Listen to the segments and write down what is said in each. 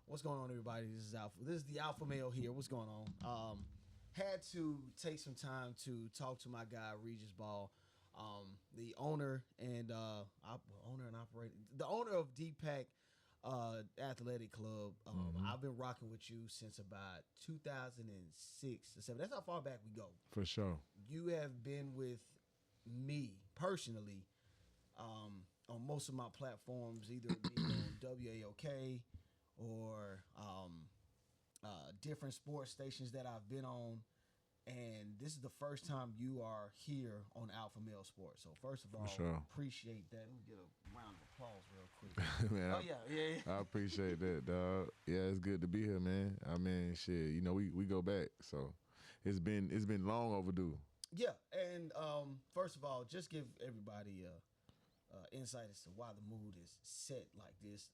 What's going on, everybody? This is Alpha. This is the Alpha Male here. What's going on? Had to take some time to talk to my guy Regis Ball, the owner and operator, the owner of Deepak Athletic Club. I've been rocking with you since about 2006 or 7. That's how far back we go. For sure. You have been with me personally on most of my platforms, either being on WAOK or different sports stations that I've been on. And this is the first time you are here on Alpha Male Sports. So first of all, appreciate that. Let me get a round of applause real quick. Man, yeah. I appreciate that, dog. Yeah, it's good to be here, man. I mean, shit, you know, we go back, so it's been long overdue. Yeah, and first of all, just give everybody insight as to why the mood is set like this.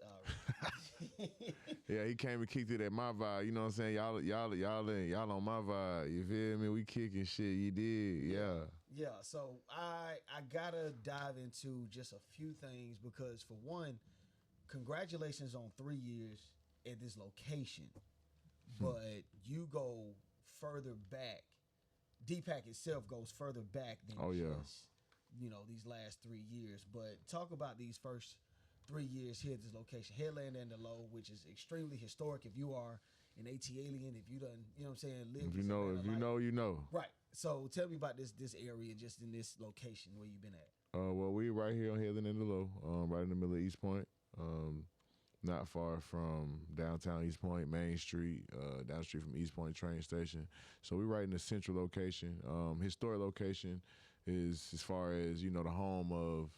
Yeah, he came and kicked it at my vibe. You know what I'm saying? Y'all on my vibe. You feel me? We kicking shit. You did, yeah. Yeah. So I gotta dive into just a few things because for one, congratulations on 3 years at this location, but you go further back. Deepak itself goes further back than just, you know, these last 3 years. But talk about these first 3 years here at this location, Headland and the Low, which is extremely historic. If you are an AT alien, if you done, you know what I'm saying, live. If you know, you know. Right. So tell me about this area, just in this location where you've been at. Well, we right here on Headland and the Low, right in the middle of East Point. Not far from downtown East Point, Main Street, down the street from East Point train station. So we're right in the central location. Historic location is as far as, you know, the home of,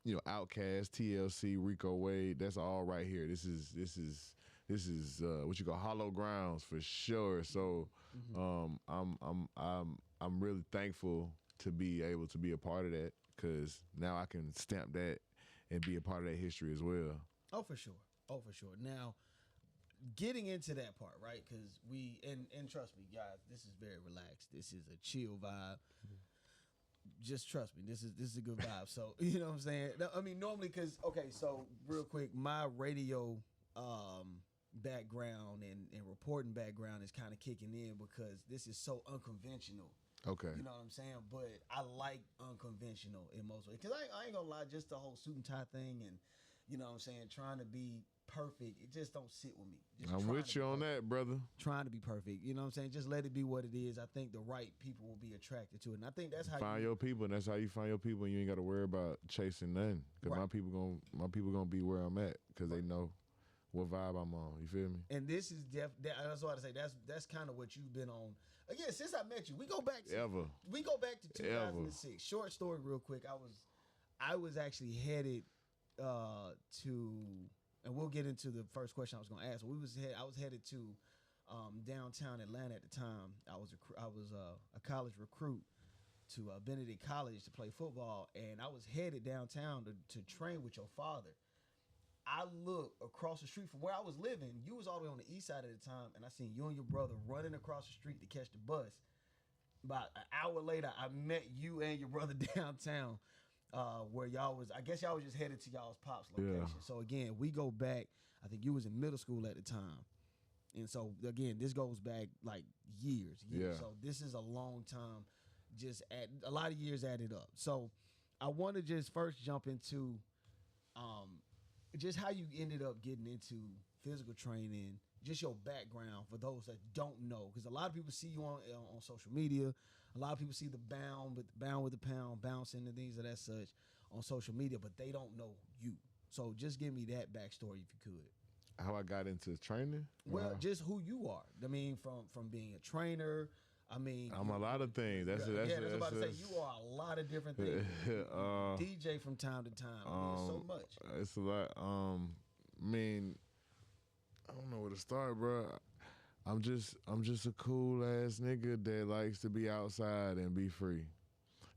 you know, Outkast, TLC, Rico Wade. That's all right here. This is what you call hollow grounds for sure. So I'm really thankful to be able to be a part of that because now I can stamp that and be a part of that history as well. Oh, for sure. Now, getting into that part, right? Because and trust me, guys, this is very relaxed. This is a chill vibe. Just trust me, this is a good vibe. So, you know what I'm saying? I mean, normally, because, okay, so real quick, my radio background and reporting background is kind of kicking in because this is so unconventional. Okay. You know what I'm saying? But I like unconventional in most ways. Because I ain't going to lie, just the whole suit and tie thing and, you know what I'm saying, trying to be perfect, it just don't sit with me. I'm with you on that, brother. Trying to be perfect. You know what I'm saying? Just let it be what it is. I think the right people will be attracted to it. And I think that's how find your people, and that's how you find your people, and you ain't got to worry about chasing nothing. Because my people gonna be where I'm at because they know what vibe I'm on. You feel me? And this is that's what I say. That's kind of what you've been on. Again, since I met you, we go back to 2006. Short story, real quick. I was actually headed to, and we'll get into the first question I was going to ask. I was headed to downtown Atlanta at the time. I was a college recruit to Benedict College to play football, and I was headed downtown to train with your father. I looked across the street from where I was living. You was all the way on the east side at the time, and I seen you and your brother running across the street to catch the bus. About an hour later, I met you and your brother downtown, where y'all was. I guess y'all was just headed to y'all's pops location. Yeah. So again, we go back. I think you was in middle school at the time, and so again, this goes back like years. Yeah. So this is a long time. Just a lot of years added up. So I want to just first jump into just how you ended up getting into physical training, just your background for those that don't know. Because a lot of people see you on social media. A lot of people see the bound with the pound, bouncing and things of that such on social media, but they don't know you. So just give me that backstory if you could. How I got into training? Well, just who you are. I mean, from being a trainer. I mean, I'm a lot of things. That's what I was about to say. You are a lot of different things. DJ from time to time. I mean, so much. It's a lot. I mean, I don't know where to start, bro. I'm just a cool ass nigga that likes to be outside and be free.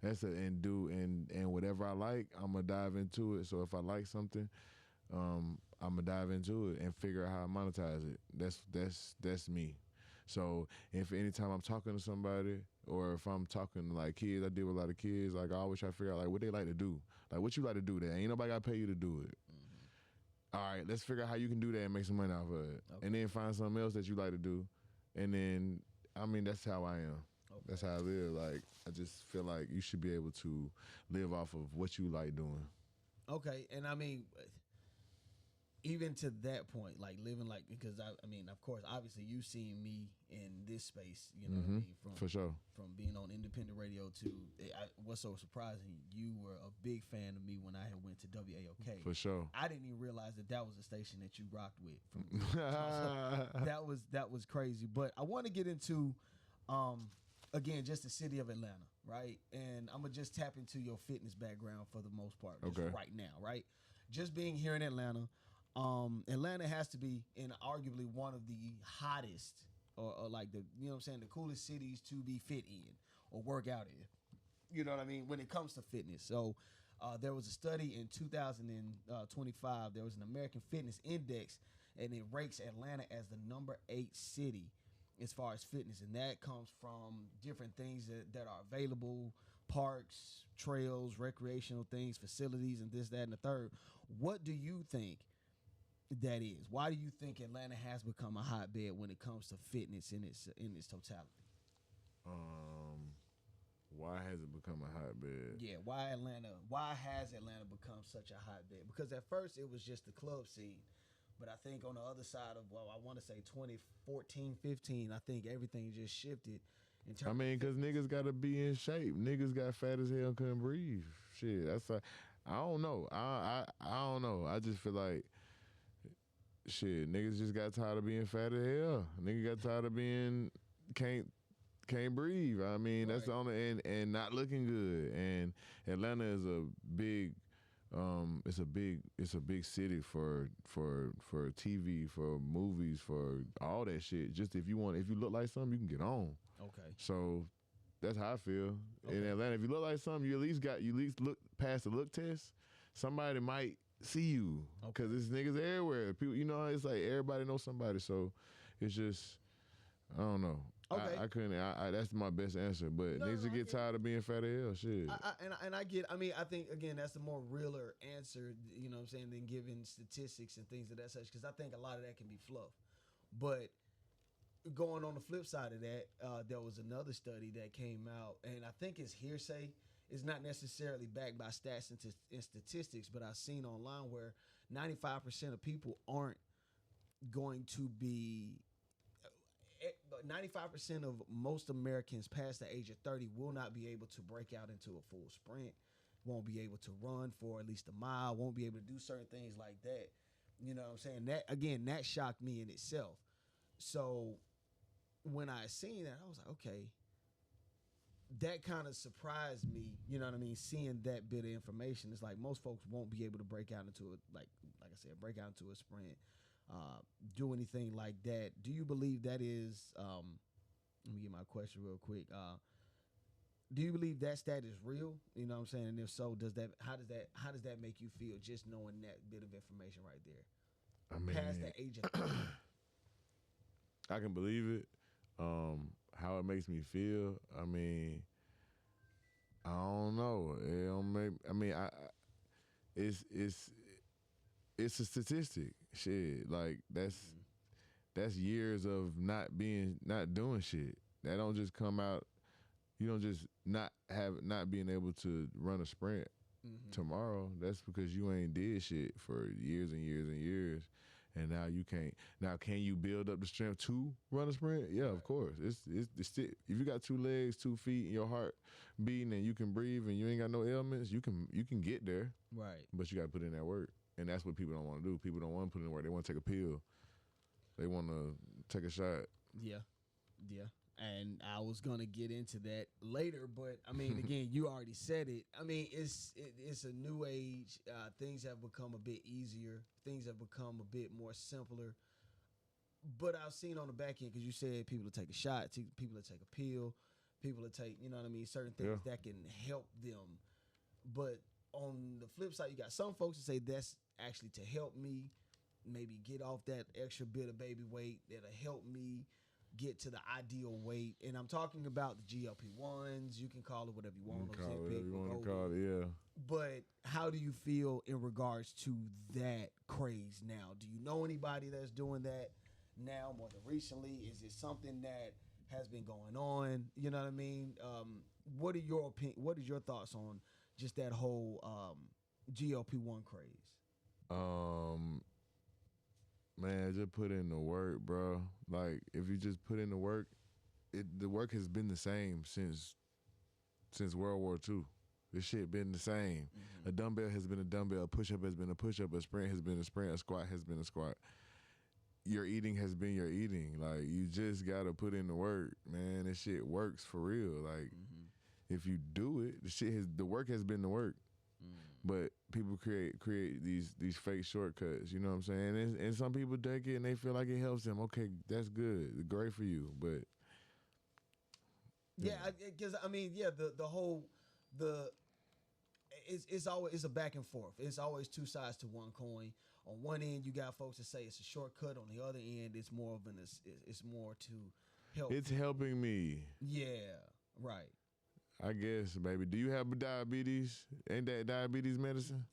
And whatever I like, I'm gonna dive into it. So if I like something, I'm gonna dive into it and figure out how to monetize it. That's me. So if anytime I'm talking to somebody or if I'm talking to like kids, I deal with a lot of kids, like I always try to figure out like what they like to do. Like what you like to do there. Ain't nobody gotta pay you to do it. All right, let's figure out how you can do that and make some money off of it. Okay. And then find something else that you like to do. And then, I mean, that's how I am. Okay. That's how I live. Like, I just feel like you should be able to live off of what you like doing. Okay, and I mean, even to that point, like living like, because I mean, of course, obviously you've seen me in this space, you know what I mean? For sure. From being on independent radio to, what's so surprising, you were a big fan of me when I had went to WAOK. For sure. I didn't even realize that was a station that you rocked with. That was crazy. But I want to get into, again, just the city of Atlanta, right? And I'm going to just tap into your fitness background for the most part, just right now, right? Just being here in Atlanta, Atlanta has to be in arguably one of the hottest or like the, you know what I'm saying, the coolest cities to be fit in or work out in. You know what I mean? When it comes to fitness. So there was a study in 2025. There was an American Fitness Index, and it ranks Atlanta as the number 8 city as far as fitness. And that comes from different things that are available, parks, trails, recreational things, facilities, and this, that, and the third. What do you think that is? Why do you think Atlanta has become a hotbed when it comes to fitness in its totality? Why has it become a hotbed? Yeah, why has Atlanta become such a hotbed? Because at first it was just the club scene. But I think on the other side of, well, I want to say 2014, 15, I think everything just shifted. I mean, because niggas got to be in shape. Niggas got fat as hell, couldn't breathe. Shit, that's like, I don't know. I don't know. I just feel like, shit, niggas just got tired of being fat as hell. Niggas got tired of being can't breathe. I mean, that's the only, and not looking good. And Atlanta is a big, it's a big city for TV, for movies, for all that shit. Just if you look like something, you can get on. Okay. So that's how I feel. Okay. In Atlanta, if you look like something, you at least look past the look test. Somebody might see you, because it's niggas everywhere. People, you know, it's like everybody knows somebody. So it's just, I don't know. Okay. I couldn't. That's my best answer. But niggas get tired of being fat as hell. Shit. I get. I mean, I think again that's the more realer answer. You know what I'm saying, than giving statistics and things of that such. Because I think a lot of that can be fluff. But going on the flip side of that, there was another study that came out, and I think it's hearsay. It's not necessarily backed by stats and statistics, but I've seen online where 95% of people aren't going to be. 95% of most Americans past the age of 30 will not be able to break out into a full sprint, won't be able to run for at least a mile, won't be able to do certain things like that. You know what I'm saying? That, again, that shocked me in itself. So when I seen that, I was like, okay, that kind of surprised me, you know what I mean, seeing that bit of information. It's like most folks won't be able to break out into a, like I said, break out into a sprint, do anything like that. Do you believe that is, let me get my question real quick. Do you believe that stat is real? You know what I'm saying? And if so, how does that make you feel, just knowing that bit of information right there? I mean, past the age of 30. I can believe it. How it makes me feel, I mean, I don't know. It don't make. I mean, it's a statistic. Shit, like that's years of not doing shit. That don't just come out. You don't just not being able to run a sprint tomorrow. That's because you ain't did shit for years and years and years. And now you can't. Now, can you build up the strength to run a sprint? Yeah, of course. It's if you got 2 legs, 2 feet, and your heart beating, and you can breathe, and you ain't got no ailments, you can get there. Right. But you got to put in that work, and that's what people don't want to do. People don't want to put in the work. They want to take a pill. They want to take a shot. Yeah. And I was gonna get into that later, but I mean, again, you already said it. I mean, it's a new age. Things have become a bit easier. Things have become a bit more simpler. But I've seen on the back end, because you said people to take a shot, people to take a pill, people to take, you know what I mean, certain things that can help them. But on the flip side, you got some folks that say that's actually to help me maybe get off that extra bit of baby weight. That'll help me get to the ideal weight? And I'm talking about the GLP-1s. You can call it whatever you want. Call it whatever you want to call it, yeah. But how do you feel in regards to that craze now? Do you know anybody that's doing that now more than recently? Is it something that has been going on? You know what I mean? What are your what is your thoughts on just that whole GLP-1 craze? Man, just put in the work, bro. Like, if you just put in the work, the work has been the same since World War II. This shit been the same. Mm-hmm. A dumbbell has been a dumbbell. A push-up has been a push-up. A sprint has been a sprint. A squat has been a squat. Your eating has been your eating. Like, you just got to put in the work, man. This shit works for real. Like, if you do it, the work has been the work. But people create these fake shortcuts, you know what I'm saying? And some people take it and they feel like it helps them. Okay, that's good, great for you. But yeah, because it's always a back and forth. It's always two sides to one coin. On one end, you got folks that say it's a shortcut. On the other end, it's more to help. It's helping me. Yeah, right. I guess, baby. Do you have diabetes? Ain't that diabetes medicine?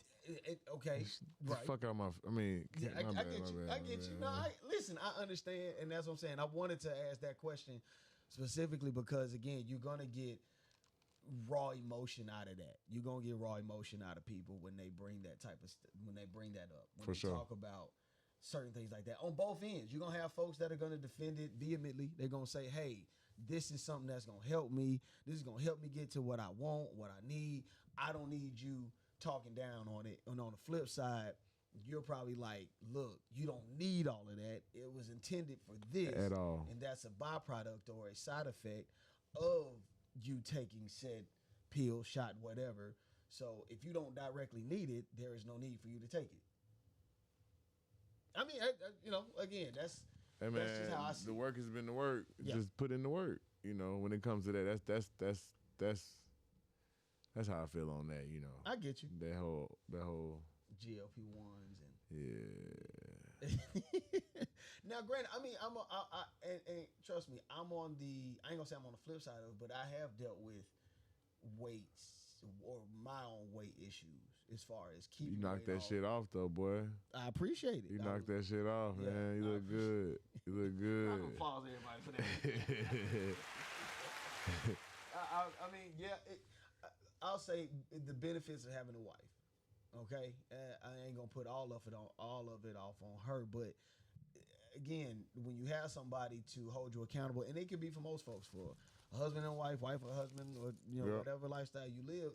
Okay, right. Fuck out my. I mean, yeah, I get you. No, listen. I understand, and that's what I'm saying. I wanted to ask that question specifically because, again, you're gonna get raw emotion out of that. You're gonna get raw emotion out of people when they bring that type of when they bring that up. When For they sure. talk about certain things like that on both ends. You're gonna have folks that are gonna defend it vehemently. They're gonna say, "Hey, this is something that's gonna help me. This is gonna help me get to what I want, what I need. I don't need you talking down on it." And on the flip side, you're probably like, "Look, you don't need all of that. It was intended for this at all, and that's a byproduct or a side effect of you taking said pill, shot, whatever. So if you don't directly need it, there is no need for you to take it." I mean, again, that's hey man, just how I see the work has been the work. Yeah. Just put in the work. You know, when it comes to that, that's how I feel on that. You know, I get you. That whole GLP-1s and yeah. Now, granted, I mean, and trust me, I ain't gonna say I'm on the flip side of it, but I have dealt with weights or my own weight issues as far as keeping. You knocked that shit off though, boy. I appreciate it. You knocked that shit off, yeah, man. You look good. You look good. I applause everybody for that. I mean, yeah, I'll say the benefits of having a wife. Okay, I ain't gonna put all of it off on her, but again, when you have somebody to hold you accountable, and it can be for most folks, for a husband and wife or husband, or whatever lifestyle you live,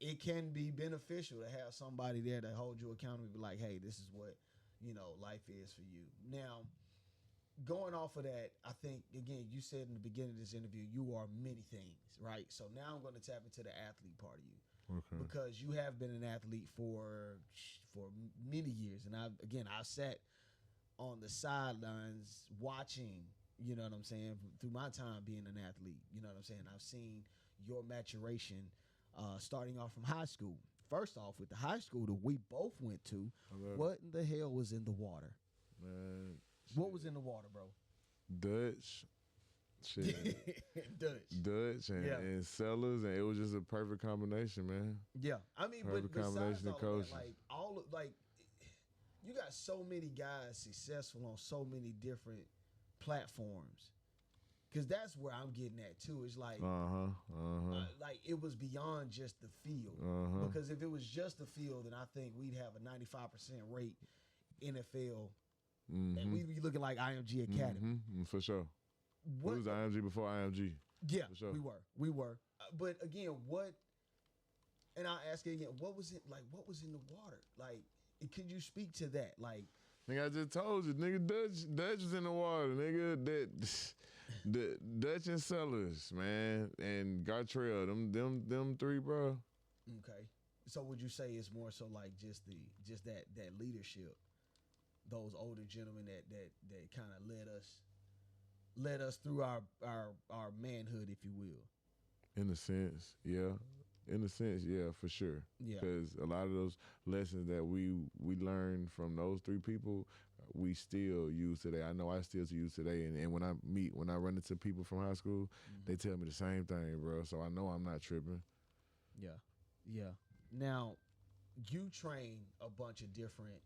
it can be beneficial to have somebody there to hold you accountable, be like, "Hey, this is what life is for you." Now, going off of that, I think, again, you said in the beginning of this interview, you are many things, right? So now I'm going to tap into the athlete part of you. Okay. Because you have been an athlete for many years. And I sat on the sidelines watching, you know what I'm saying, through my time being an athlete. You know what I'm saying? I've seen your maturation starting off from high school. First off, with the high school that we both went to, what in the hell was in the water? Man. What was in the water, bro? Dutch. Shit. Dutch and Sellers, and it was just a perfect combination, man. Yeah. I mean, perfect but combination of coaches. You got so many guys successful on so many different platforms. Because that's where I'm getting at too. It's like, like it was beyond just the field. Because if it was just the field, then I think we'd have a 95% rate NFL, and we'd be looking like IMG Academy. For sure. What was IMG before IMG? Yeah, for sure. we were. But again, and I'll ask you again, what was it like? What was in the water? Like, could you speak to that? Like, nigga, I just told you, nigga, Dutch was in the water, nigga. The Dutch and Sellers, man, and Gartrell, them three, bro. Okay, so would you say it's more so like just that leadership, those older gentlemen that kind of led us through our manhood, if you will? In a sense, yeah. For sure. Yeah. Because a lot of those lessons that we learned from those three people, we still use today. I know I still use today. And when I run into people from high school, they tell me the same thing, bro. So I know I'm not tripping. Yeah. Yeah. Now, you train a bunch of different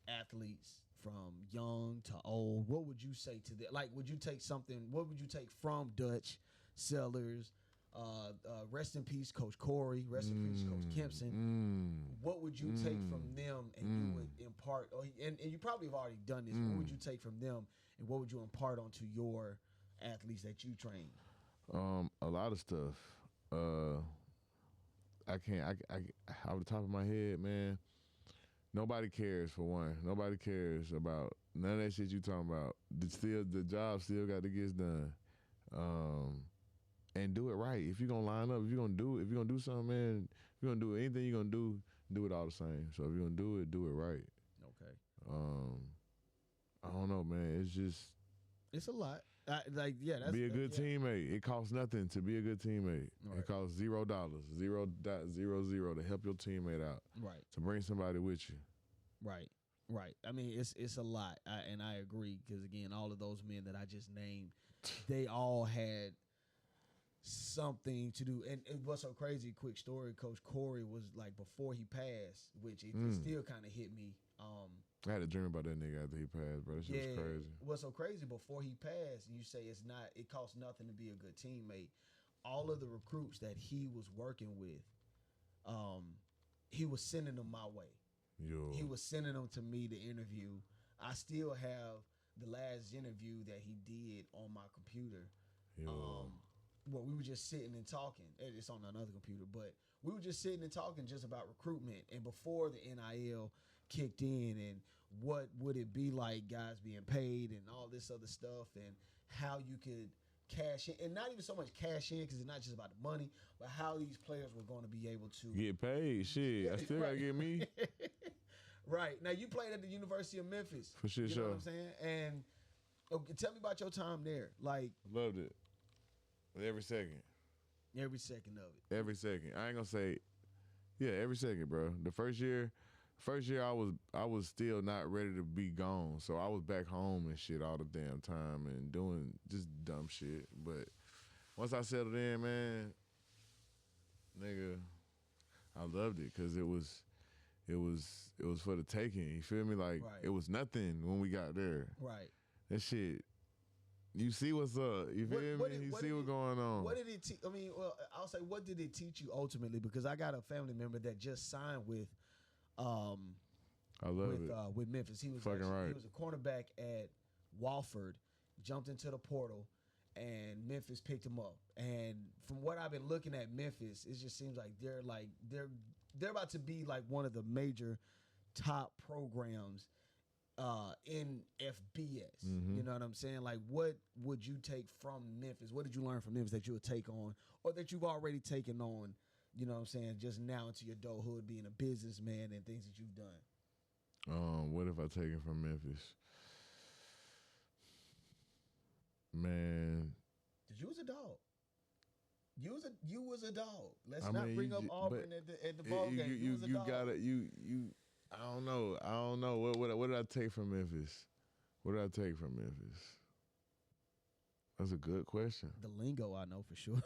athletes from young to old. What would you say to them? Like, would you take something? What would you take from Dutch, Sellers, rest in peace, Coach Corey, rest in peace, Coach Kempson? What would you take from them and you would impart? And you probably have already done this. What would you take from them and what would you impart onto your athletes that you train? A lot of stuff. I can't. Off the top of my head, man. Nobody cares for one. Nobody cares about none of that shit you talking about. The job still got to get done, and do it right. If you're gonna line up, if you're gonna do something, man, if you're gonna do anything you're gonna do it all the same. So if you're gonna do it right. Okay. I don't know, man. It's a lot. Be a good teammate. It costs nothing to be a good teammate. Right. It costs $0, 0.00 to help your teammate out. Right. To bring somebody with you. Right. I mean, it's a lot, and I agree because again, all of those men that I just named, they all had something to do. And what's so crazy? Quick story: Coach Corey was like before he passed, which it still kind of hit me. I had a dream about that nigga after he passed, bro. That shit was crazy. What's so crazy, before he passed, and you say it costs nothing to be a good teammate. All of the recruits that he was working with, he was sending them my way. Yo. He was sending them to me to interview. I still have the last interview that he did on my computer. Well, we were just sitting and talking. It's on another computer, but we were just sitting and talking just about recruitment and before the NIL kicked in and what would it be like guys being paid and all this other stuff and how you could cash in, and not even so much cash in because it's not just about the money, but how these players were going to be able to get paid. Shit, I still gotta get me. Right. Now you played at the University of Memphis. For sure. You know what I'm saying? And tell me about your time there. Like, loved it. Every second. Every second of it. Every second. I ain't gonna say, yeah, every second, bro. The first year I was still not ready to be gone, so I was back home and shit all the damn time and doing just dumb shit. But once I settled in, man, nigga, I loved it because it was for the taking. You feel me? Like It was nothing when we got there. Right. That shit. You see what's up. You feel me? You see what's going on. What did it teach? I mean, well, I'll say, what did it teach you ultimately? Because I got a family member that just signed with, I love it. With Memphis. He was fucking right. He was a cornerback at Wofford, jumped into the portal, and Memphis picked him up. And from what I've been looking at Memphis, it just seems like they're about to be like one of the major top programs in FBS. You know what I'm saying? Like, what would you take from Memphis? What did you learn from Memphis that you would take on, or that you've already taken on, you know what I'm saying, just now into your adulthood, being a businessman and things that you've done? What have I taken from Memphis? Man. Because you was a dog. You was a dog. Let's not bring up Auburn at the ball game. You was a dog. I don't know. What did I take from Memphis? What did I take from Memphis? That's a good question. The lingo, I know for sure.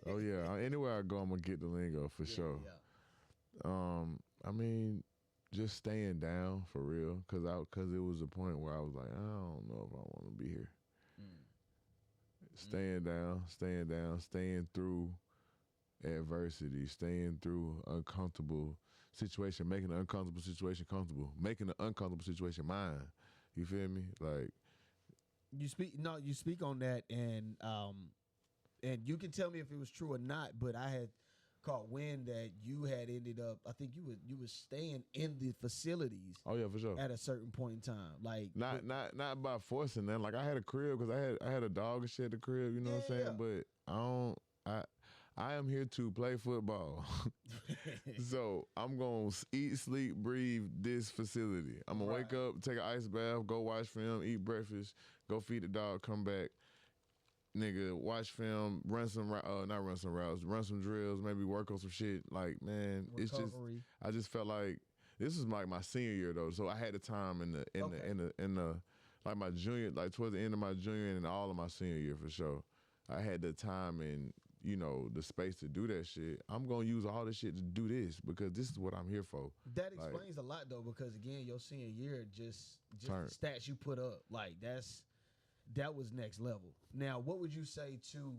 Oh yeah. Anywhere I go, I'm gonna get the lingo for sure. Yeah. I mean, just staying down for real, cause it was a point where I was like, I don't know if I want to be here. Staying down, staying through adversity, staying through uncomfortable situation, making an uncomfortable situation comfortable, making an uncomfortable situation mine. You feel me? Like, you speak on that, and you can tell me if it was true or not, but I had caught wind that you had ended up, I think you was staying in the facilities. Oh yeah, for sure. At a certain point in time, like not by forcing that. Like, I had a crib because I had a dog and shit at the crib. You know what I'm saying? But I am here to play football. So I'm going to eat, sleep, breathe this facility. I'm going to wake up, take an ice bath, go watch film, eat breakfast, go feed the dog, come back, nigga, watch film, run some routes, run some drills, maybe work on some shit. Like, man, recovery. it's just, I just felt like This is like my senior year though, so I had the time in the like my junior, like towards the end of my junior and all of my senior year for sure. I had the time and the space to do that shit. I'm gonna use all this shit to do this because this is what I'm here for. That explains a lot though, because again, your senior year just the stats you put up, like that was next level. Now, what would you say to?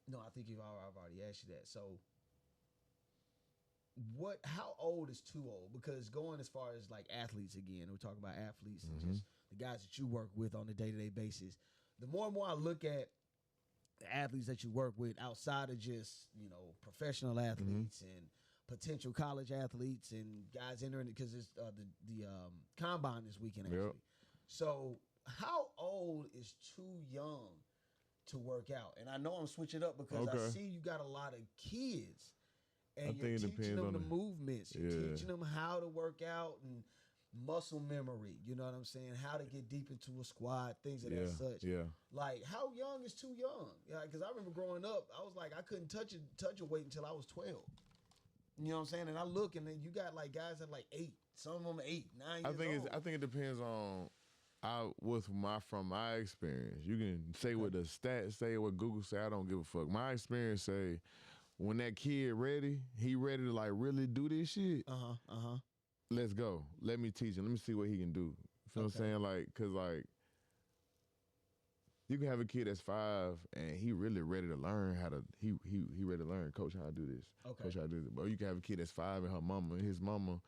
No, I think I've already asked you that. So, how old is too old? Because going as far as like athletes again, we're talking about athletes and just the guys that you work with on a day-to-day basis. The more and more I look at the athletes that you work with outside of just professional athletes and potential college athletes and guys entering it, because it's the combine this weekend actually. Yep. So how old is too young to work out? And I know I'm switching up because I see you got a lot of kids and you're teaching them the movements. You're teaching them how to work out and muscle memory. You know what I'm saying? How to get deep into a squat, things of that such. Yeah. Like, how young is too young? Because I remember growing up, I was like, I couldn't touch a weight until I was 12. You know what I'm saying? And I look, and then you got like guys that like 8, some of them 8, 9 years old. I think it depends on from my experience. You can say what the stats say, what Google say. I don't give a fuck. My experience say when that kid ready, he ready to like really do this shit. Let's go. Let me teach him. Let me see what he can do. You feel what I'm saying? Like, cause like you can have a kid that's 5 and he really ready to learn how to. He ready to learn. Coach, how to do this. Coach, how to do this. But you can have a kid that's 5 and his mama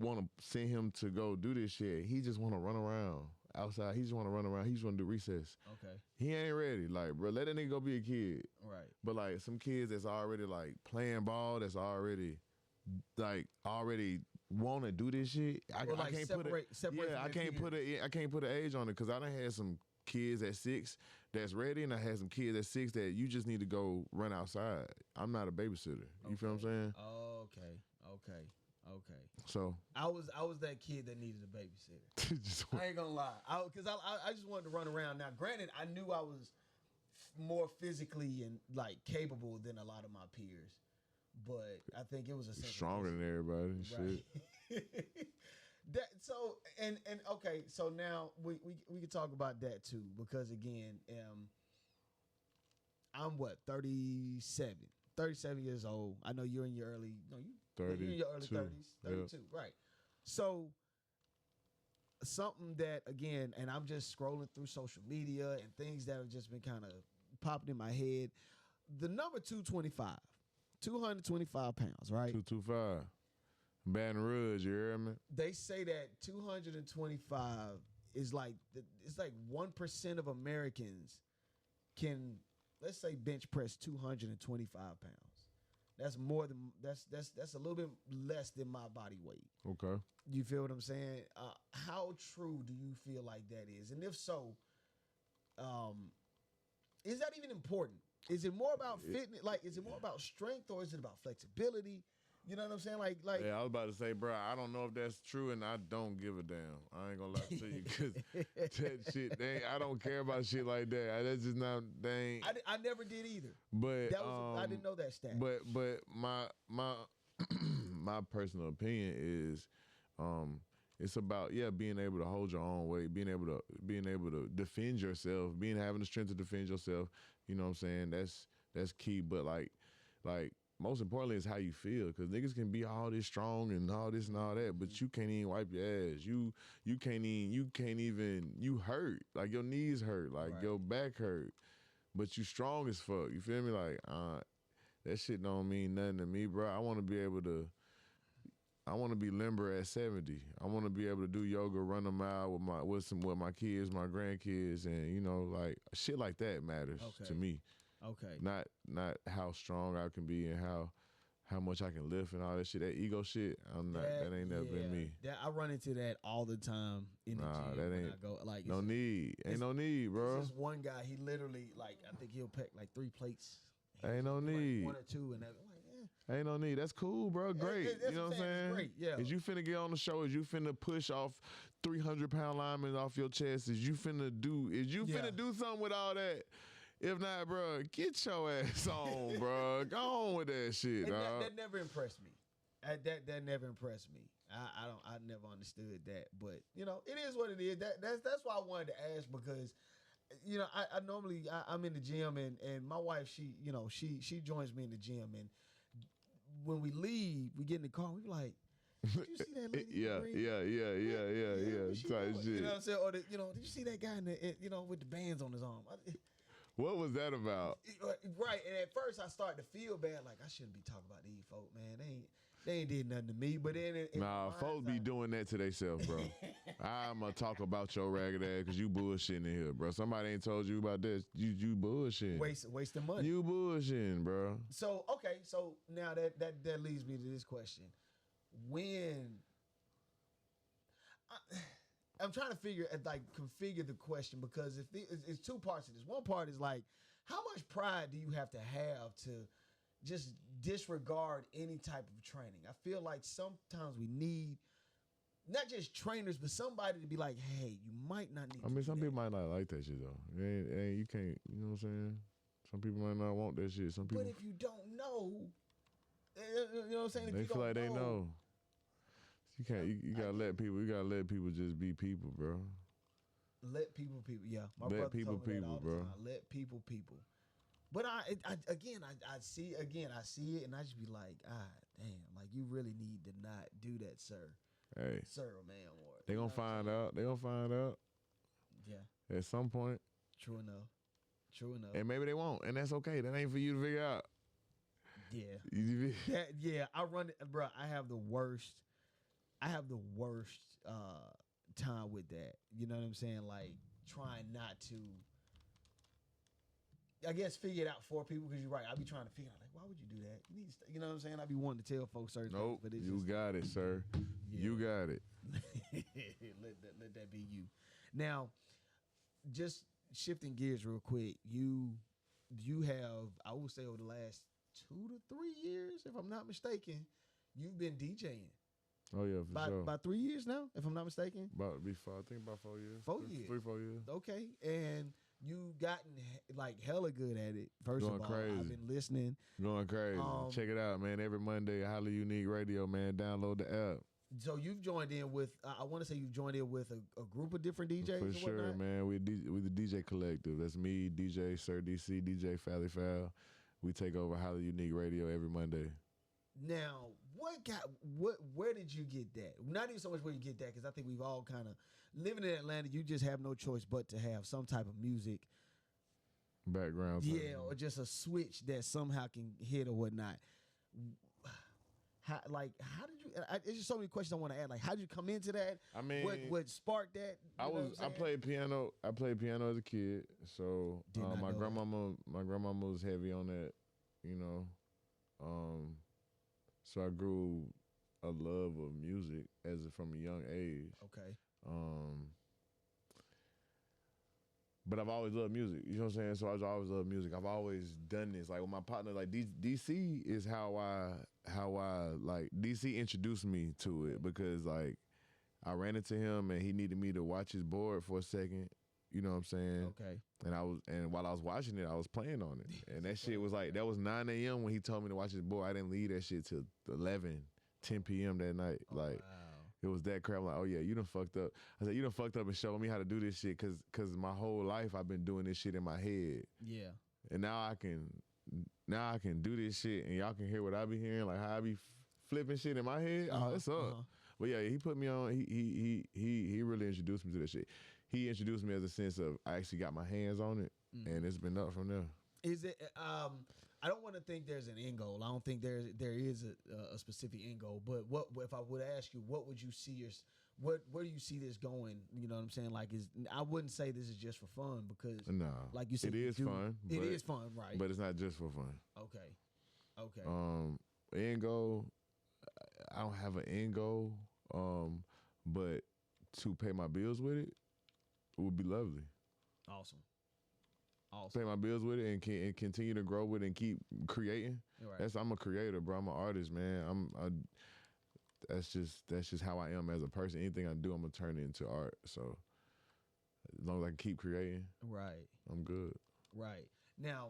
want to send him to go do this shit. He just want to run around outside. He just want to run around. He just want to do recess. He ain't ready. Like, bro, let that nigga go be a kid. Right. But like some kids that's already like playing ball, that's already want to do this shit. I can't put an age on it because I done had some kids at 6 that's ready, and I had some kids at 6 that you just need to go run outside. I'm not a babysitter. You feel what I'm saying? Okay. So I was that kid that needed a babysitter. I ain't gonna lie, because I just wanted to run around. Now, granted, I knew I was more physically and like capable than a lot of my peers, but I think it was a sense stronger than everybody. Right. Shit. Okay, so now we can talk about that too, because again, I'm 37 years old. I know you're in your early 30s, 32, right? So something that, again, and I'm just scrolling through social media and things that have just been kind of popping in my head. The number 225 pounds, right? 225. Baton Rouge, you hear me? They say that 225 is like it's like 1% of Americans can, let's say, bench press 225 pounds. That's more than that's a little bit less than my body weight. Okay. You feel what I'm saying? How true do you feel like that is? And if so, is that even important? Is it more about fitness? Like, is it more about strength, or is it about flexibility? You know what I'm saying? Like. Yeah, I was about to say, bro, I don't know if that's true, and I don't give a damn. I ain't gonna lie to you, because that shit, I don't care about shit like that. That's just not, I never did either. But I didn't know that stat. But my my personal opinion is, it's about being able to hold your own weight, being able to defend yourself, having the strength to defend yourself. You know what I'm saying? That's key. But like. Most importantly is how you feel, because niggas can be all this strong and all this and all that, but you can't even wipe your ass. You can't even, you hurt. Like, your knees hurt, like your back hurt, but you strong as fuck. You feel me? Like, that shit don't mean nothing to me, bro. I want to be limber at 70. I want to be able to do yoga, run a mile with my kids, my grandkids, and like shit like that matters to me. Okay. Not how strong I can be and how much I can lift and all that shit. That ego shit, that ain't never been me. I run into that all the time in the gym that ain't, when I go. Like, no need. Ain't no need, bro. There's this one guy, he literally, like, I think he'll pack like 3 plates. Ain't no need. Like 1 or 2, and I'm like, ain't no need. That's cool, bro. Great. You know what I'm saying? Great. Yeah. Is you finna get on the show? Is you finna push off 300-pound linemen off your chest? Is you finna do something with all that? If not, bro, get your ass on, bro. Go on with that shit, dog. That never impressed me. That never impressed me. I never understood that, but you know, it is what it is. That's why I wanted to ask, because you know, I normally I'm in the gym, and my wife, she joins me in the gym, and when we leave, we get in the car, we like, did you see that lady? Yeah. Type shit. You know what I'm saying? Or did you see that guy with the bands on his arm? What was that about? Right, and at first I started to feel bad, like I shouldn't be talking about these folk, man. They ain't did nothing to me. But then, folks be doing that to themselves, bro. I'ma talk about your ragged ass because you bullshitting in here, bro. Somebody ain't told you about this. You bullshitting. Wasting money. You bullshitting, bro. So okay, so now that leads me to this question: when I'm trying to configure the question, because it's two parts of this. One part is like, how much pride do you have to just disregard any type of training? I feel like sometimes we need not just trainers, but somebody to be like, hey, you might not need. I mean, some people might not like that shit though. You can't. You know what I'm saying? Some people might not want that shit. Some people. But if you don't know, you know what I'm saying? If they you feel like they know. You can't. You gotta let people. You gotta let people just be people, bro. Let people. Yeah, my let brother people, told me that all the bro. time. Let people. But I see it, and I just be like, damn, like you really need to not do that, sir. Hey, sir, or man, or they gonna find out. They gonna find out. Yeah. At some point. True enough. And maybe they won't, and that's okay. That ain't for you to figure out. Yeah. I run it, bro. I have the worst time with that. You know what I'm saying? Like trying not to, I guess, figure it out for people, because you're right. I be trying to figure out, like, why would you do that? You need to, you know what I'm saying? I be wanting to tell folks certain things, but it's you got it, sir. Yeah. You got it. let that be you. Now, just shifting gears real quick. You have, I would say, over the last 2 to 3 years, if I'm not mistaken, you've been DJing. Oh yeah, for sure. About 3 years now, if I'm not mistaken. About 4 years. 4 years. 3-4 years. Okay, and you gotten like hella good at it. First Going of all, crazy. I've been listening. Going crazy. Check it out, man. Every Monday, Highly Unique Radio, man. Download the app. So you've joined in with, I want to say you've joined in with a group of different DJs. For sure, whatnot? Man. We the DJ Collective. That's me, DJ Sir DC, DJ Fally Foul. We take over Highly Unique Radio every Monday. Now, where did you get that? Not even so much where you get that, because I think we've all kind of, living in Atlanta, you just have no choice but to have some type of music background. Yeah, or just a switch that somehow can hit or whatnot. How did you? It's just so many questions I want to add. Like, how did you come into that? I mean, what sparked that? I played piano. I played piano as a kid. So my grandmama was heavy on that. You know, so I grew a love of music from a young age. Okay. But I've always loved music. You know what I'm saying? So I've always loved music. I've always done this. Like with my partner, like DC is how I like DC introduced me to it, because like I ran into him and he needed me to watch his board for a second. You know what I'm saying? Okay. And while I was watching it, I was playing on it. And that shit was like, that was 9 a.m. when he told me to watch his board. I didn't leave that shit till 11, 10 p.m. that night. Oh, like. Wow. It was that crap. I'm like, oh yeah, you done fucked up. I said, you done fucked up and showed me how to do this shit, cause my whole life I've been doing this shit in my head. Yeah. And now I can do this shit, and y'all can hear what I be hearing, like how I be flipping shit in my head. Oh, it's up. But yeah, he put me on. He really introduced me to that shit. He introduced me as a sense of I actually got my hands on it, and it's been up from there. Is it? I don't want to think there's an end goal. I don't think there is a specific end goal. But what if I would ask you, what would you see where do you see this going? You know what I'm saying? Like, I wouldn't say this is just for fun, because like you said, it is fun. It is fun, right? But it's not just for fun. Okay. End goal. I don't have an end goal. But to pay my bills with it would be lovely. Awesome. Pay my bills with it and continue to grow with it and keep creating. Right. I'm a creator, bro. I'm an artist, man. That's just how I am as a person. Anything I do, I'm gonna turn it into art. So as long as I can keep creating, right, I'm good. Right. Now,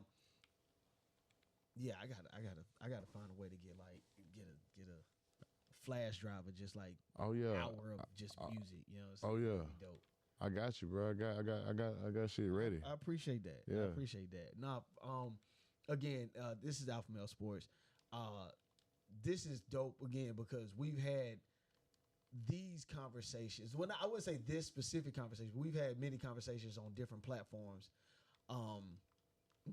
yeah, I gotta find a way to get flash drive of just like hour of just music. You know, it's really dope. I got you, bro. I got shit ready. I appreciate that. Yeah. I appreciate that. Now, again, this is AlphaMale Sports. This is dope again because we've had these conversations. When I would say this specific conversation, we've had many conversations on different platforms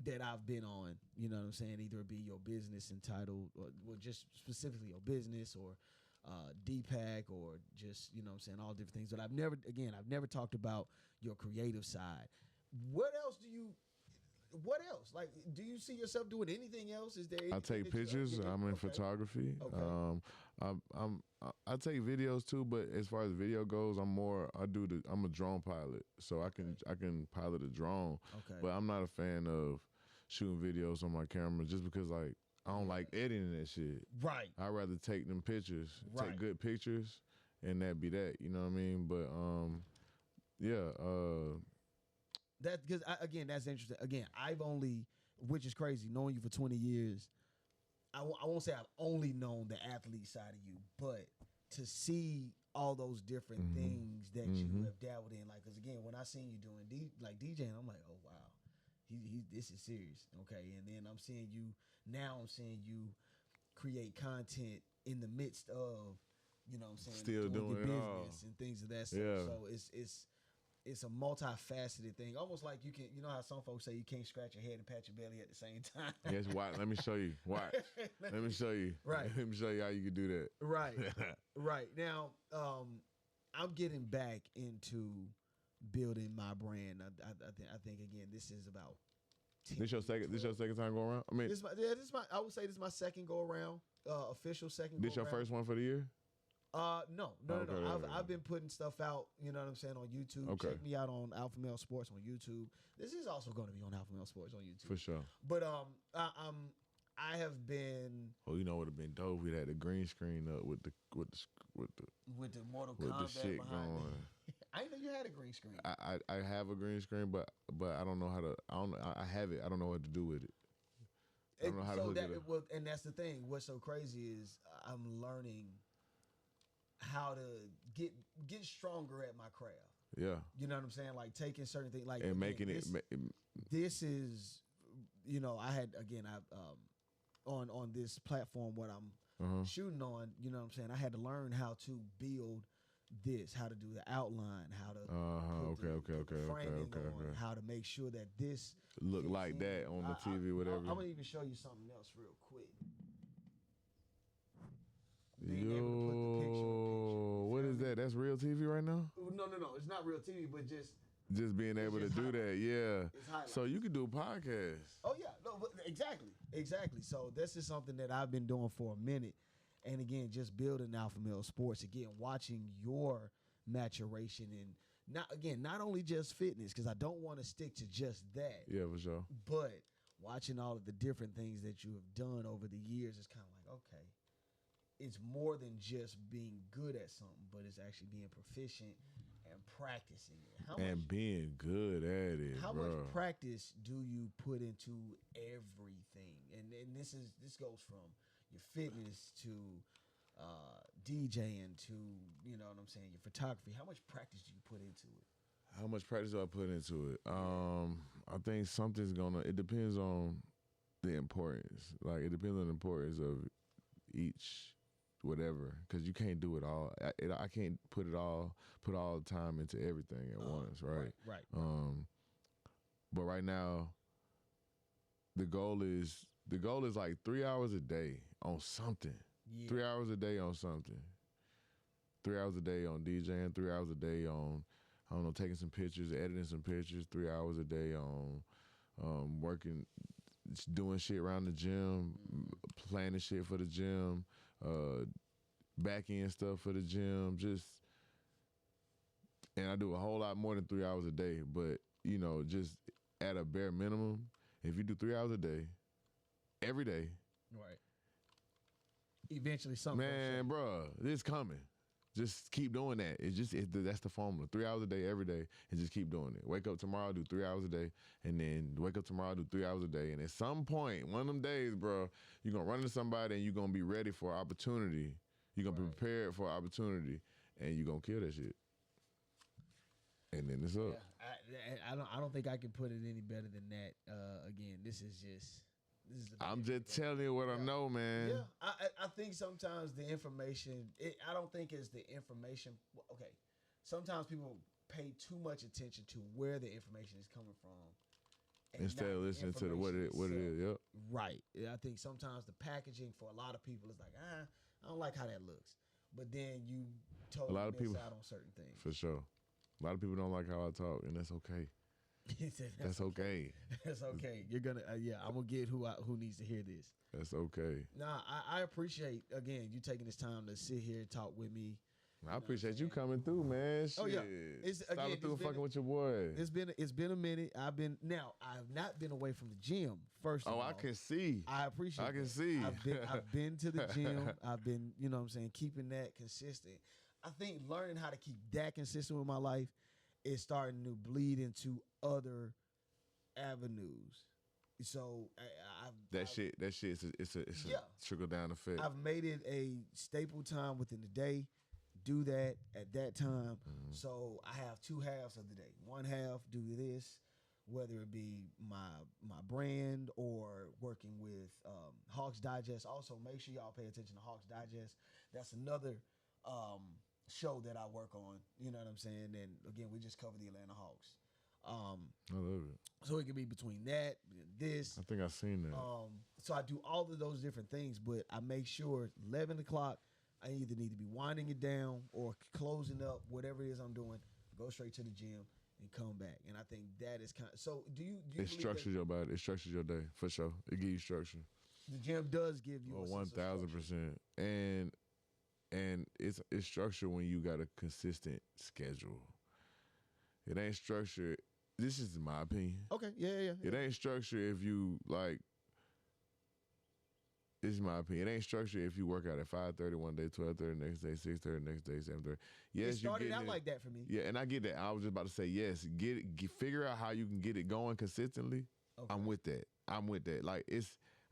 that I've been on. You know what I'm saying? Either it be your business entitled, or just specifically your business, or DPAC, or just, you know what I'm saying, all different things. But I've never talked about your creative side. What else? Like, do you see yourself doing anything else? Is there? I take pictures. I'm in photography. Okay. I take videos too, but as far as video goes, I'm a drone pilot, so I can pilot a drone. Okay. But I'm not a fan of shooting videos on my camera just because like I don't like editing that shit. Right. I'd rather take them pictures, take good pictures, and that be that. You know what I mean? But That because that's interesting. Again, I've only, which is crazy, knowing you for 20 years. I won't say I've only known the athlete side of you, but to see all those different things that you have dabbled in, like, because again, when I seen you doing DJing, I'm like, oh wow, this is serious, okay. And then I'm seeing you create content in the midst of, you know what I'm saying, still doing your it all and things of that stuff. Yeah. So it's a multifaceted thing, almost like you know how some folks say you can't scratch your head and pat your belly at the same time. Yes, watch. Let me show you. Watch. Let me show you. Right. Let me show you how you can do that. Right. Right. Now, I'm getting back into building my brand. I think again, this is about. This your second time going around? I mean, I would say this is my second go around, official second. This your first one for the year? No. Okay. I've been putting stuff out, you know what I'm saying, on YouTube. Okay. Check me out on AlphaMale Sports on YouTube. This is also going to be on AlphaMale Sports on YouTube. For sure. But I have been. Oh, you know what would have been dope? We'd had the green screen up with the Mortal with Kombat the shit behind going. Me. I didn't know you had a green screen. I have a green screen, but I don't know how to. I have it. I don't know what to do with it. I don't know how to hook it up. Well, and that's the thing. What's so crazy is I'm learning how to get stronger at my craft. Yeah. You know what I'm saying? Like taking certain things, like, and making it. This is, you know, I on this platform what I'm shooting on. You know what I'm saying? I had to learn how to build this, how to do the outline, how to put the framing on, how to make sure that this look like that on the TV, whatever. I'm gonna even show you something else real quick. Yo, what is that? That's real TV right now? No. It's not real TV, but just being able to do that, yeah. So you could do a podcast. Oh yeah, no, exactly. So this is something that I've been doing for a minute, and again, just building AlphaMale Sports. Again, watching your maturation and not only just fitness, because I don't want to stick to just that. Yeah, for sure. But watching all of the different things that you have done over the years, it's kind of like, okay, it's more than just being good at something, but it's actually being proficient and practicing it. Being good at it. How much practice do you put into everything? And this goes from your fitness to DJing to, you know what I'm saying, your photography. How much practice do you put into it? How much practice do I put into it? I think it depends on the importance. Like, it depends on the importance of each whatever, because you can't do it all. I can't put all the time into everything at once, right? Right. But right now, the goal is like 3 hours a day on something. Yeah. 3 hours a day on something. 3 hours a day on DJing. 3 hours a day on, I don't know, taking some pictures, editing some pictures. 3 hours a day on working, doing shit around the gym, planning shit for the gym, back end stuff for the gym, and I do a whole lot more than 3 hours a day. But, you know, just at a bare minimum, if you do 3 hours a day, every day, right, eventually something. Man, bro, it's coming. Just keep doing that. That's the formula. 3 hours a day, every day, and just keep doing it. Wake up tomorrow, do 3 hours a day, and then wake up tomorrow, do 3 hours a day. And at some point, one of them days, bro, you're going to run into somebody and you're going to be ready for opportunity. You're gonna be prepared for opportunity, and you're gonna kill that shit. And then it's up. Yeah, I don't think I can put it any better than that. Again, this is. I'm just telling you what I know, man. Yeah, I think sometimes the information. I don't think it's the information. Okay, sometimes people pay too much attention to where the information is coming from, instead of listening to what it is. Yep. Right. I think sometimes the packaging for a lot of people is like, I don't like how that looks. But then you totally miss out on certain things. For sure. A lot of people don't like how I talk, and that's okay. That's okay. That's okay. You're gonna, I'm gonna get who needs to hear this. That's okay. Nah, I appreciate again you taking this time to sit here and talk with me. I appreciate you coming through, man. Shit. Oh yeah, stopping through fucking with your boy. It's been a minute. I've not been away from the gym. First of all, I can see. I appreciate. I can see. I've been to the gym. I've been, you know what I'm saying, keeping that consistent. I think learning how to keep that consistent with my life is starting to bleed into other avenues. So that shit it's a trickle down effect. I've made it a staple time within the day. Do that at that time. Mm-hmm. So I have two halves of the day. One half do this, whether it be my brand or working with Hawks Digest. Also, make sure y'all pay attention to Hawks Digest. That's another show that I work on. You know what I'm saying? And again, we just cover the Atlanta Hawks. I love it. So it can be between that and this. I think I've seen that. So I do all of those different things, but I make sure 11 o'clock, I either need to be winding it down or closing up, whatever it is I'm doing, go straight to the gym and come back. And I think that is kind of, so do you it structures your body. It structures your day, for sure. It gives you structure. The gym does give you 1,000%. And it's structured when you got a consistent schedule. It ain't structured. This is my opinion. Okay, yeah. It ain't structured if you like. This is my opinion. It ain't structured if you work out at 5:30 one day, 12:30 next day, 6:30 next day, 7:30. Yes, it started out like that for me. Yeah, and I get that. I was just about to say yes. Figure out how you can get it going consistently. Okay. I'm with that. Like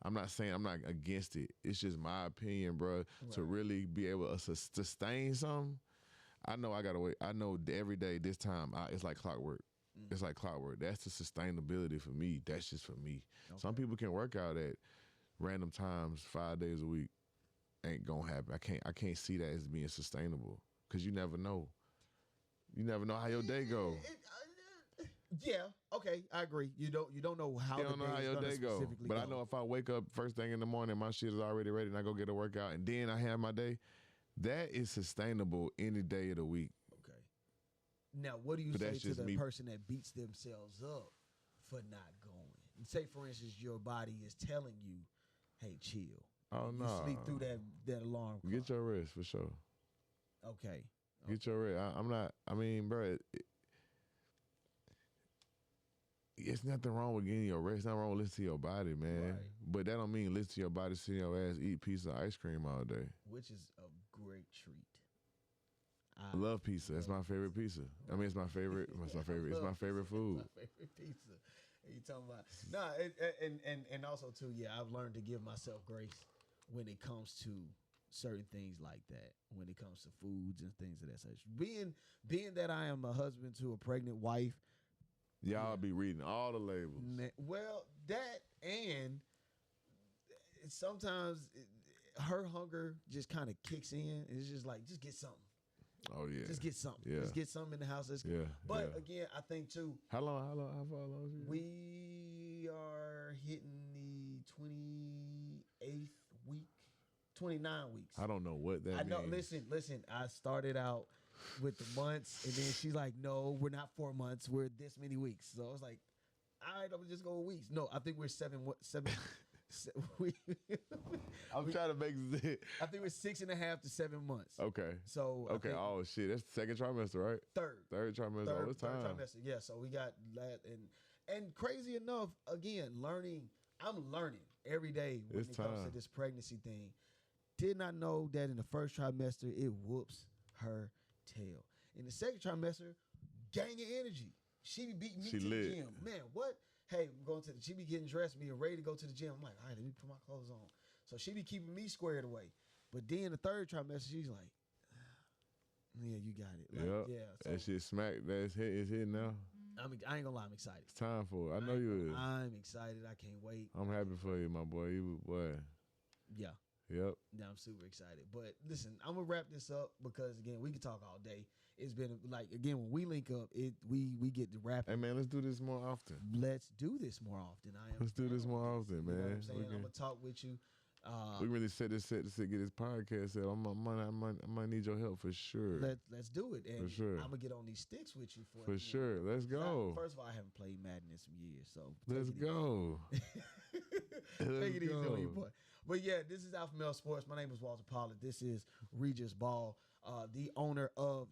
I'm not saying I'm not against it. It's just my opinion, bro. Right. To really be able to sustain something. I know I gotta wait. I know every day this time it's like clockwork. Mm. It's like clockwork. That's the sustainability for me. That's just for me. Okay. Some people can work out at random times 5 days a week. Ain't gonna happen. I can't see that as being sustainable because you never know. You never know how your day go. Yeah. Okay. I agree. You don't know how. You don't know how your day go. But I know if I wake up first thing in the morning, my shit is already ready, and I go get a workout, and then I have my day. That is sustainable any day of the week. Okay. Now, what do you say to the person that beats themselves up for not going? Say, for instance, your body is telling you, "Hey, chill." Oh no! You sleep through that alarm clock. Get your rest for sure. Okay. Get your rest. I'm not. I mean, bro. It's nothing wrong with getting your rest. It's nothing wrong with listening to your body, man. Right. But that don't mean listen to your body, sit your ass, eat pizza, ice cream all day. Which is a great treat. I love pizza. That's my favorite pizza. I mean, it's my favorite. It's my favorite. It's my favorite food. It's my favorite pizza. You talking about? And also too, yeah, I've learned to give myself grace when it comes to certain things like that. When it comes to foods and things of that such. Being that I am a husband to a pregnant wife. Y'all be reading all the labels. Well, that and sometimes her hunger just kind of kicks in. It's just like, just get something. Oh yeah, just get something. Yeah. Just get something in the house. But again, I think too. How far along is it? We are hitting the 28th week, 29 weeks. I don't know what that means. I know. Listen. I started out with the months, and then she's like, "No, we're not 4 months. We're this many weeks." So I was like, "All right, I'm gonna just go with weeks." No, I think we're seven. I'm trying to make it. I think we're 6.5 to 7 months. Okay. So okay. Oh shit, that's the second trimester, right? Third trimester. All this time. Third trimester. Yeah. So we got that, and crazy enough, again, learning. I'm learning every day when it comes to this pregnancy thing. Did not know that in the first trimester it whoops her tail. In the second trimester, gang of energy. She be beating me to the gym. Man, what? Hey, I'm going she be getting dressed, being ready to go to the gym. I'm like, all right, let me put my clothes on. So she be keeping me squared away. But then the third trimester, she's like, yeah, you got it. Like, yeah. So that shit smack. That's hit. It's hit now. I ain't gonna lie, I'm excited. It's time for it. I know you is. I'm excited. I can't wait. I'm happy for you, my boy. Boy. Yeah. Yep. Yeah, I'm super excited. But listen, I'm gonna wrap this up because again, we can talk all day. It's been like again when we link up, we get to wrap. Hey man, let's do this more often. Let's do this more often. Let's do this more often, man. You know what I'm saying? I'm gonna talk with you. We really set to get this podcast set. I might need your help for sure. Let's do it. And for sure. I'm gonna get on these sticks with you for sure. Let's go. First of all, I haven't played Madden in some years, so let's go. Take it easy on you, boy. But yeah, this is AlphaMale Sports. My name is Walter Pollard. This is Regis Ball, the owner of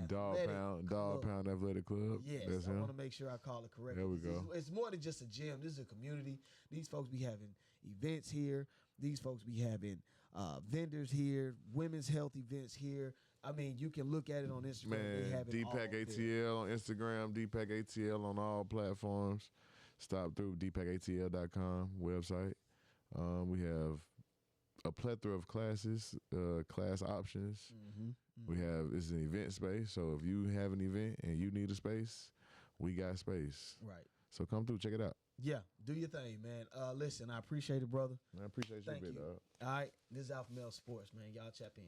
Dog Pound Athletic Club. Yes, I want to make sure I call it correctly. There we go. It's more than just a gym. This is a community. These folks be having events here. These folks be having vendors here, women's health events here. I mean, you can look at it on Instagram. Man, DPAC ATL on Instagram, DPAC ATL on all platforms. Stop through dpacatl.com website. We have a plethora of classes, class options. We have, it's an event space. So if you have an event and you need a space, we got space. Right. So come through, check it out. Yeah, do your thing, man. Listen, I appreciate it, brother. I appreciate you, big dog. All right, this is AlphaMale Sports, man. Y'all tap in.